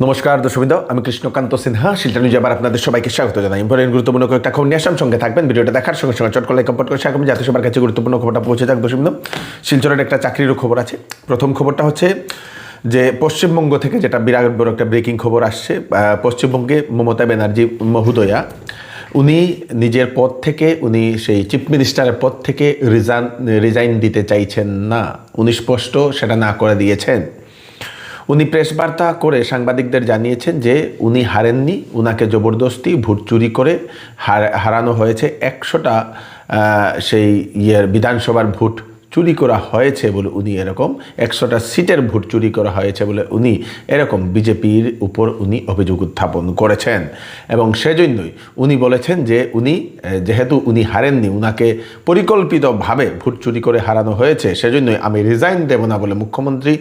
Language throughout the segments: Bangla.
নমস্কার দর্শকবৃন্দ, আমি কৃষ্ণকান্ত সিনহা শিলচর নিউজে আবার আপনাদের সবাইকে স্বাগত জানাই। ইম্পর্টেন্ট গুরুত্বপূর্ণ কয়েকটা খবর নিয়ে আসাম, সঙ্গে থাকবেন। ভিডিওটা দেখার সঙ্গে সঙ্গে চট করে কম্পোর্ট করে সাগম, যাতে সবার কাছে গুরুত্বপূর্ণ খবরটা পৌঁছে যাক। দর্শকবৃন্দ, শিলচরের একটা চাকরিরও খবর আছে। প্রথম খবরটা হচ্ছে যে পশ্চিমবঙ্গ থেকে যেটা বিরাট বড় একটা ব্রেকিং খবর আসছে। পশ্চিমবঙ্গে মমতা ব্যানার্জি মহোদয়া উনি নিজের পদ থেকে সেই চিফ মিনিস্টারের পদ থেকে রিজাইন দিতে চাইছেন না। উনি স্পষ্ট সেটা না করে দিয়েছেন। উনি প্রেস বার্তা করে সাংবাদিকদের জানিয়েছেন যে উনি হারেননি, উনাকে জবরদস্তি ভোট চুরি করে হারানো হয়েছে। 100টা সেই বিধানসভার ভোট চুরি করা হয়েছে বলে উনি এরকম 100টা সিটের ভোট চুরি করা হয়েছে বলে উনি এরকম বিজেপির উপর উনি অভিযোগ উত্থাপন করেছেন। এবং সেজন্যই উনি বলেছেন যে উনি যেহেতু উনি হারেননি, উনাকে পরিকল্পিতভাবে ভোট চুরি করে হারানো হয়েছে, সেজন্যই আমি রিজাইন দেব না বলে মুখ্যমন্ত্রী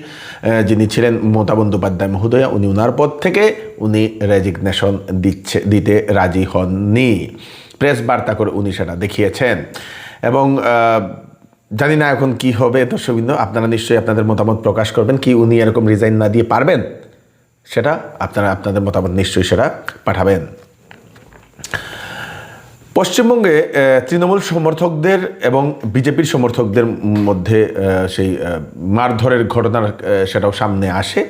যিনি ছিলেন মমতা বন্দ্যোপাধ্যায় মহোদয়া, উনি ওনার পদ থেকে উনি রেজিগনেশন দিতে রাজি হননি। প্রেস বার্তা করে উনি সেটা দেখিয়েছেন। এবং জানি না এখন কি হবে। দর্শকবৃন্দ, আপনারা নিশ্চয়ই আপনাদের মতামত প্রকাশ করবেন। কি উনি এরকম রিজাইন না দিয়ে পারবেন? সেটা আপনারা আপনাদের মতামত নিশ্চয়ই সেটা পাঠাবেন। পশ্চিমবঙ্গে তৃণমূল সমর্থকদের এবং বিজেপির সমর্থকদের মধ্যে সেই মারধরের ঘটনা সেটাও সামনে আসে।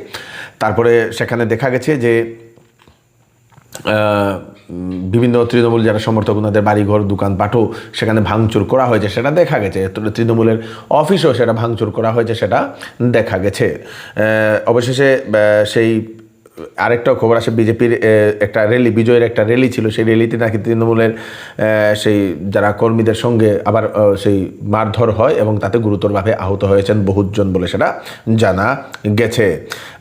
তারপরে সেখানে দেখা গেছে যে বিভিন্ন তৃণমূল যারা সমর্থক, ওনাদের বাড়িঘর দোকানপাটও সেখানে ভাঙচুর করা হয়েছে, সেটা দেখা গেছে। তৃণমূলের অফিসও সেটা ভাঙচুর করা হয়েছে, সেটা দেখা গেছে। অবশেষে সেই আরেকটাও খবর আসে, বিজেপির একটা র্যালি, বিজয়ের একটা র্যালি ছিল, সেই র্যালিতে নাকি তৃণমূলের সেই যারা কর্মীদের সঙ্গে আবার সেই মারধর হয় এবং তাতে গুরুতরভাবে আহত হয়েছেন বহুজন বলে সেটা জানা গেছে।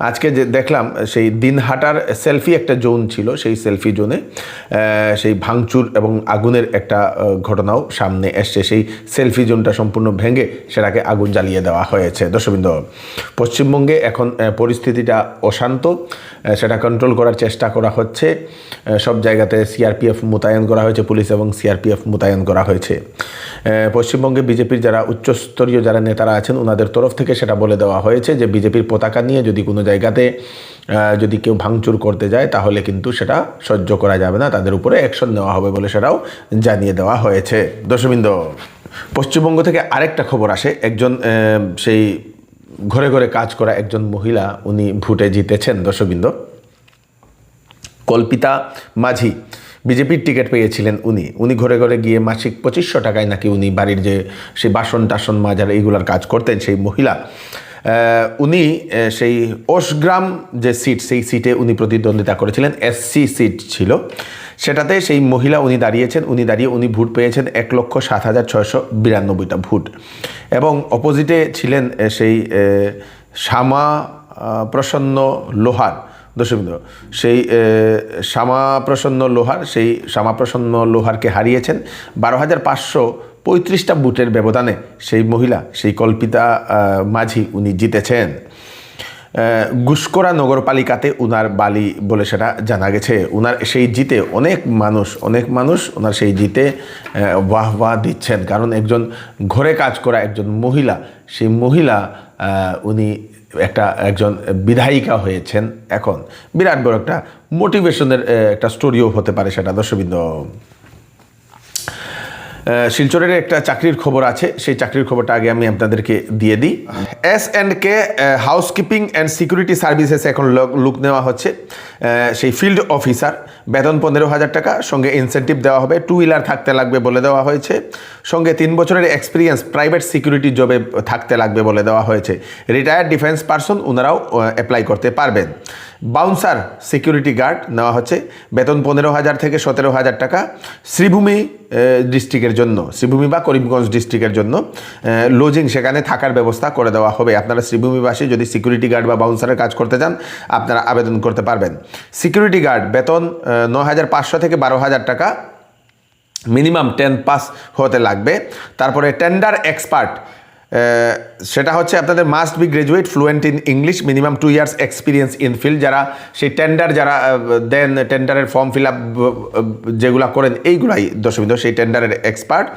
আজকে যে দেখলাম সেই দিনহাটার সেলফি একটা জোন ছিল, সেই সেলফি জোনে সেই ভাঙচুর এবং আগুনের একটা ঘটনাও সামনে এসছে। সেই সেলফি জোনটা সম্পূর্ণ ভেঙে সেটাকে আগুন জ্বালিয়ে দেওয়া হয়েছে। দর্শকবৃন্দ, পশ্চিমবঙ্গে এখন পরিস্থিতিটা অশান্ত, সেটা কন্ট্রোল করার চেষ্টা করা হচ্ছে। সব জায়গাতে সিআরপিএফ মোতায়েন করা হয়েছে, পুলিশ এবং সিআরপিএফ মোতায়েন করা হয়েছে। পশ্চিমবঙ্গে বিজেপির যারা উচ্চস্তরীয় যারা নেতারা আছেন, ওনাদের তরফ থেকে সেটা বলে দেওয়া হয়েছে যে বিজেপির পতাকা নিয়ে যদি কোনো জায়গাতে যদি কেউ ভাঙচুর করতে যায় তাহলে কিন্তু সেটা সহ্য করা যাবে না, তাদের উপরে অ্যাকশন নেওয়া হবে বলে সেটাও জানিয়ে দেওয়া হয়েছে। দর্শকবৃন্দ, পশ্চিমবঙ্গ থেকে আরেকটা খবর আসে। একজন সেই ঘরে ঘরে কাজ করা একজন মহিলা, উনি ভোটে জিতেছেন। দর্শকবৃন্দ, কল্পিতা মাঝি বিজেপির টিকিট পেয়েছিলেন। উনি ঘরে ঘরে গিয়ে মাসিক 2500 টাকায় নাকি উনি বাড়ির যে সেই বাসন টাসন মাজার এইগুলার কাজ করতেন সেই মহিলা। উনি সেই ওসগ্রাম যে সিট, সেই সিটে উনি প্রতিদ্বন্দ্বিতা করেছিলেন, এসসি সিট ছিল সেটাতে। সেই মহিলা উনি দাঁড়িয়েছেন, উনি ভোট পেয়েছেন 1,07,692টা ভোট। এবং অপোজিটে ছিলেন সেই শ্যামা প্রসন্ন লোহার। দর্শকবৃন্দ, সেই শ্যামা প্রসন্ন লোহারকে হারিয়েছেন 12,535টা ভোটের ব্যবধানে। সেই মহিলা, সেই কল্পিতা মাঝি, উনি জিতেছেন। গুসকরা নগরপালিকাতে উনার বালি বলে সেটা জানা গেছে। উনার সেই জিতে অনেক মানুষ ওনার সেই জিতে বাহ দিচ্ছেন, কারণ একজন ঘরে কাজ করা একজন মহিলা, সেই মহিলা উনি একজন বিধায়িকা হয়েছেন। এখন বিরাট বড় একটা মোটিভেশনের একটা স্টোরিও হতে পারে সেটা। দর্শকবৃন্দ, শিলচরের একটা চাকরির খবর আছে, সেই চাকরির খবরটা আগে আমি আপনাদেরকে দিয়ে দিই। S&K housekeeping and security services এখন লুক নেওয়া হচ্ছে। সেই ফিল্ড অফিসার, বেতন 15,000 টাকা, সঙ্গে ইনসেন্টিভ দেওয়া হবে, 2 হুইলার থাকতে লাগবে বলে দেওয়া হয়েছে, সঙ্গে 3 বছরের এক্সপিরিয়েন্স প্রাইভেট সিকিউরিটি জবে থাকতে লাগবে বলে দেওয়া হয়েছে। রিটায়ার্ড ডিফেন্স পারসন ওনারাও অ্যাপ্লাই করতে পারবেন। বাউন্সার সিকিউরিটি গার্ড নেওয়া হচ্ছে, বেতন 15,000 থেকে 17,000 টাকা। শ্রীভূমি ডিস্ট্রিক্টের জন্য, শ্রীভূমি বা করিমগঞ্জ ডিস্ট্রিক্টের জন্য লজিং, সেখানে থাকার ব্যবস্থা করে দেওয়া হবে। আপনারা শ্রীভূমিবাসী যদি সিকিউরিটি গার্ড বা বাউন্সারের কাজ করতে চান, আপনারা আবেদন করতে পারবেন। সিকিউরিটি গার্ড বেতন 9,500 থেকে 12,000 টাকা, মিনিমাম 10 পাস হতে লাগবে। তারপরে টেন্ডার এক্সপার্ট, সেটা হচ্ছে আপনাদের must be graduate fluent in English, minimum 2 years experience in field. যারা সেই টেন্ডার যারা দেন, টেন্ডারের ফর্ম ফিল আপ যেগুলো করেন, এইগুলাই দর্শকবৃন্দ সেই টেন্ডারের এক্সপার্ট।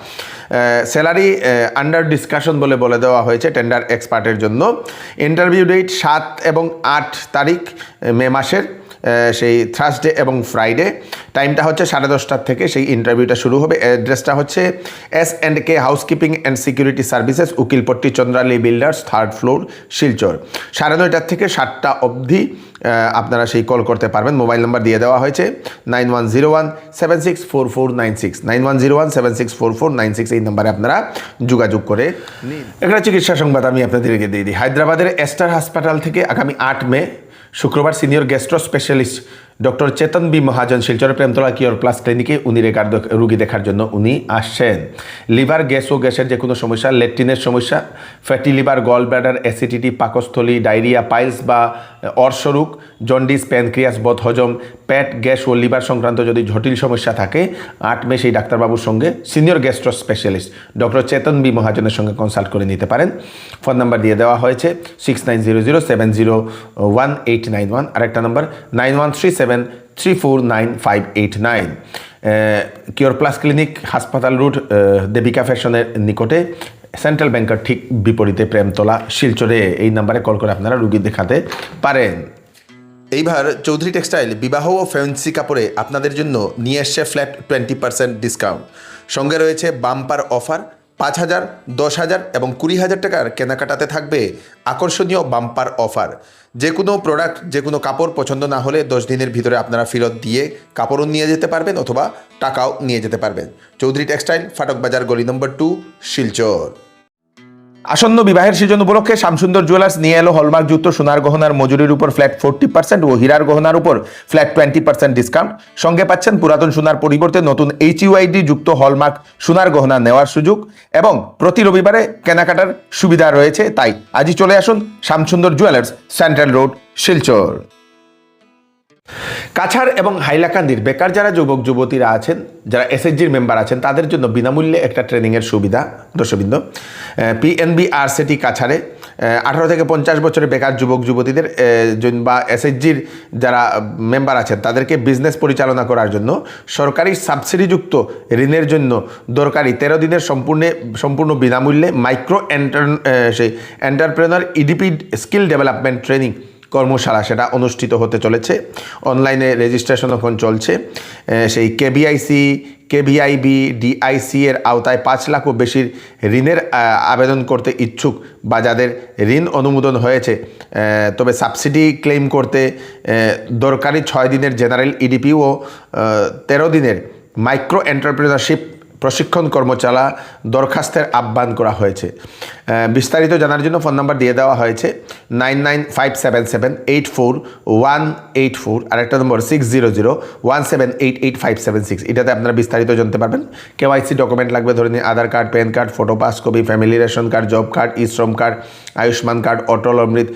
স্যালারি আন্ডার ডিসকাশন বলে দেওয়া হয়েছে টেন্ডার এক্সপার্টের জন্য। ইন্টারভিউ ডেট 7 এবং 8 তারিখ মে মাসের। সেই থার্সডে এবং ফ্রাইডে। টাইমটা হচ্ছে 10:30 থেকে সেই ইন্টারভিউটা শুরু হবে। অ্যাড্রেসটা হচ্ছে S&K housekeeping and security services, Ukilpatti, Chandrali builders, 3rd floor, Silchar. 9:30 থেকে 7টা অবধি আপনারা সেই কল করতে পারবেন। মোবাইল নাম্বার দিয়ে দেওয়া হয়েছে 9101764496, 9101764496। এই নাম্বারে আপনারা যোগাযোগ করে একটা চিকিৎসা সংবাদ আমি আপনাদেরকে দিয়ে দিই। হায়দ্রাবাদের এস্টার হাসপাতাল থেকে আগামী 8 মে শুক্রবার সিনিয়র গ্যাস্ট্রো স্পেশালিস্ট ডক্টর চেতন বি মহাজন শিলচরের প্রেমতলা কিওর প্লাস ক্লিনিকে উনি রুগী দেখার জন্য উনি আসছেন। লিভার গ্যাস ও গ্যাসের যে কোনো সমস্যা, লেট্রিনের সমস্যা, fatty liver, gall bladder, acidity, পাকস্থলী, ডায়রিয়া, পাইলস বা অর্শরোগ, জন্ডিস, প্যানক্রিয়াস, বদহজম, পেট, গ্যাস ও লিভার সংক্রান্ত যদি জটিল সমস্যা থাকে 8 মে সেই ডাক্তারবাবুর সঙ্গে সিনিয়র গ্যাস্ট্রো স্পেশালিস্ট ডক্টর চেতন বি মহাজনের সঙ্গে কনসাল্ট করে নিতে পারেন। ফোন নাম্বার দিয়ে দেওয়া হয়েছে 6900701891, আরেকটা নাম্বার 9137349589। কিওর প্লাস ক্লিনিক, হাসপাতাল রোড, দেবিকা ফ্যাশনের নিকটে, সেন্ট্রাল ব্যাংকের ঠিক বিপরীতে, প্রেমতলা, শিলচরে। এই নাম্বারে কল করে আপনারা রুগী দেখাতে পারেন। এইবার চৌধুরী টেক্সটাইল বিবাহ ও ফ্যান্সি কাপড়ে আপনাদের জন্য নিয়ে এসছে ফ্ল্যাট 20% ডিসকাউন্ট। সঙ্গে রয়েছে বাম্পার অফার। 5,000, 10,000 এবং 20,000 টাকার কেনাকাটাতে থাকবে আকর্ষণীয় বাম্পার অফার। যে কোনো প্রোডাক্ট, যে কোনো কাপড় পছন্দ না হলে 10 দিনের ভিতরে আপনারা ফেরত দিয়ে কাপড়ও নিয়ে যেতে পারবেন অথবা টাকাও নিয়ে যেতে পারবেন। চৌধুরী টেক্সটাইল, ফাটক বাজার, গলি নম্বর 2, শিলচর। আসন্ন বিবাহের সিজন উপলক্ষে শ্যামসুন্দর জুয়েলার্স নিয়ে এলো হলমার্কযুক্ত সোনার গহনার মজুরির উপর ফ্ল্যাট 40% ও হীরার গহনার উপর ফ্ল্যাট 20% ডিসকাউন্ট। সঙ্গে পাচ্ছেন পুরাতন সোনার পরিবর্তে নতুন HUID যুক্ত হলমার্ক সোনার গহনা নেওয়ার সুযোগ এবং প্রতি রবিবারে কেনাকাটার সুবিধা রয়েছে। তাই আজই চলে আসুন Shyamsundar jewellers, central road, Silchar. Cachar এবং হাইলাকান্দির বেকার যারা যুবক যুবতীরা আছেন, যারা SHGর মেম্বার আছেন, তাদের জন্য বিনামূল্যে একটা ট্রেনিংয়ের সুবিধা। দর্শকবৃন্দ, PNB RCT কাছাড়ে 18 থেকে 50 বছরের বেকার যুবক যুবতীদের বা SHGর যারা মেম্বার আছেন তাদেরকে বিজনেস পরিচালনা করার জন্য সরকারি সাবসিডিযুক্ত ঋণের জন্য দরকারি 13 দিনের সম্পূর্ণ বিনামূল্যে micro entrepreneur EDP skill development training কর্মশালা সেটা অনুষ্ঠিত হতে চলেছে। অনলাইনে রেজিস্ট্রেশন এখন চলছে। সেই KVIC, KVIB, DIC এর আওতায় 5 লাখ ও বেশির ঋণের আবেদন করতে ইচ্ছুক বা যাদের ঋণ অনুমোদন হয়েছে তবে সাবসিডি ক্লেম করতে দরকারি 6 দিনের জেনারেল EDP ও 13 দিনের মাইক্রো এন্টারপ্রেনারশিপ প্রশিক্ষণ কর্মশালা দরখাস্তের আহ্বান করা হয়েছে। বিস্তারিত জানার জন্য ফোন নাম্বার দিয়ে দেওয়া হয়েছে 9957784184, আর একটা নম্বর 6001788576। এটাতে আপনারা বিস্তারিত জানতে পারবেন। KYC ডকুমেন্ট লাগবে, ধরে নিন Aadhaar card, PAN card, photo pass copy, family ration card, job card, Shram card, Ayushman card, Atal Amrit,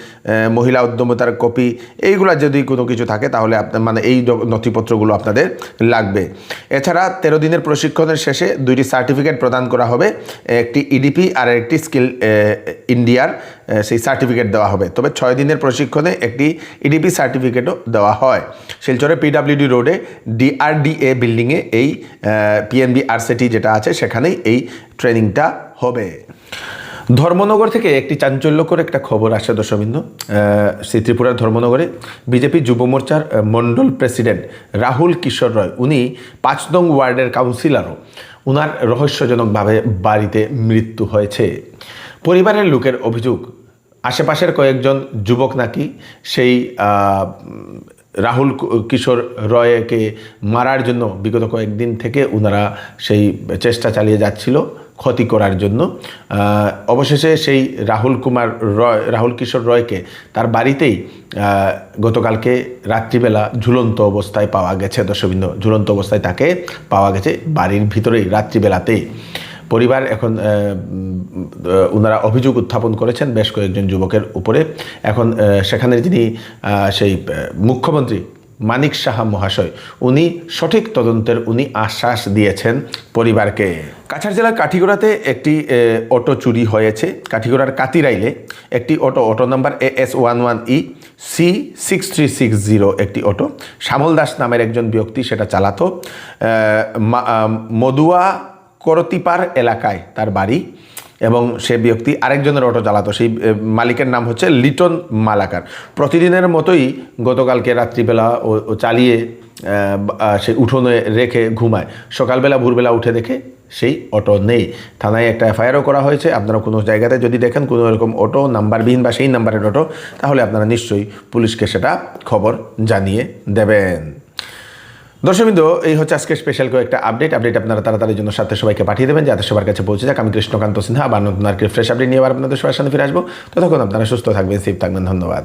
মহিলা উদ্যমিতার কপি, এইগুলো যদি কোনো কিছু থাকে তাহলে আপনার এই নথিপত্রগুলো আপনাদের লাগবে। এছাড়া 13 দিনের প্রশিক্ষণের শেষে 2টি সার্টিফিকেট প্রদান করা হবে, একটি EDP আর একটি স্কিল ইন্ডিয়ার সেই সার্টিফিকেট দেওয়া হবে। তবে 6 দিনের প্রশিক্ষণে একটি EDP সার্টিফিকেটও দেওয়া হয়। শিলচরে PWD রোডে DRDA বিল্ডিংয়ে এই PNB RCT যেটা আছে সেখানেই এই ট্রেনিংটা হবে। ধর্মনগর থেকে একটি চাঞ্চল্যকর একটা খবর আসে দর্শকবৃন্দ। শ্রী ত্রিপুরার ধর্মনগরে বিজেপি যুব মোর্চার মণ্ডল প্রেসিডেন্ট রাহুল কিশোর রয়, উনি 5 নং ওয়ার্ডের কাউন্সিলরও, উনার রহস্যজনকভাবে বাড়িতে মৃত্যু হয়েছে। পরিবারের লোকের অভিযোগ আশেপাশের কয়েকজন যুবক নাকি সেই রাহুল কিশোর রয়কে মারার জন্য বিগত কয়েকদিন থেকে ওনারা সেই চেষ্টা চালিয়ে যাচ্ছিল ক্ষতি করার জন্য। অবশেষে সেই রাহুল কিশোর রয়কে তার বাড়িতেই গতকালকে রাত্রিবেলা ঝুলন্ত অবস্থায় পাওয়া গেছে। দর্শকবৃন্দ, ঝুলন্ত অবস্থায় তাকে পাওয়া গেছে বাড়ির ভিতরেই রাত্রিবেলাতেই। পরিবার এখন ওনারা অভিযোগ উত্থাপন করেছেন বেশ কয়েকজন যুবকের উপরে। এখন সেখানের যিনি সেই মুখ্যমন্ত্রী মানিক সাহা মহাশয়, উনি সঠিক তদন্তের উনি আশ্বাস দিয়েছেন পরিবারকে। কাছাড় জেলার কাঠিগড়াতে একটি অটো চুরি হয়েছে। কাঠিগড়ার কাতিরাইলে একটি অটো নাম্বার AS11E C6360 একটি অটো। শ্যামল দাস নামের একজন ব্যক্তি সেটা চালাতো। মদুয়া করতিপার এলাকায় তার বাড়ি এবং সে ব্যক্তি আরেকজনের অটো চালাতো। সেই মালিকের নাম হচ্ছে লিটন মালাকার। প্রতিদিনের মতোই গতকালকে রাত্রিবেলা ও চালিয়ে সেই উঠোনে রেখে ঘুমায়। সকালবেলা ভোরবেলা উঠে দেখে সেই অটো নেই। থানায় একটা এফআইআরও করা হয়েছে। আপনারা কোনো জায়গাতে যদি দেখেন কোনো এরকম অটো নাম্বারবিহীন বা সেই নাম্বারের অটো, তাহলে আপনারা নিশ্চয়ই পুলিশকে সেটা খবর জানিয়ে দেবেন। দর্শকবৃন্দ, এই হচ্ছে আজকে স্পেশাল কয়েকটা আপডেট আপনারা তাড়াতাড়ির জন্য সাথে সবাইকে পাঠিয়ে দেবেন, যাতে সবার কাছে পৌঁছে যাক। আমি কৃষ্ণকান্ত সিনহা আবার নতুন আর কি ফ্রেশ আপডেট নিয়ে আবার আপনাদের সবার সামনে ফিরে আসবো। ততক্ষণ আপনারা সুস্থ থাকবেন, সেফ থাকবেন। ধন্যবাদ।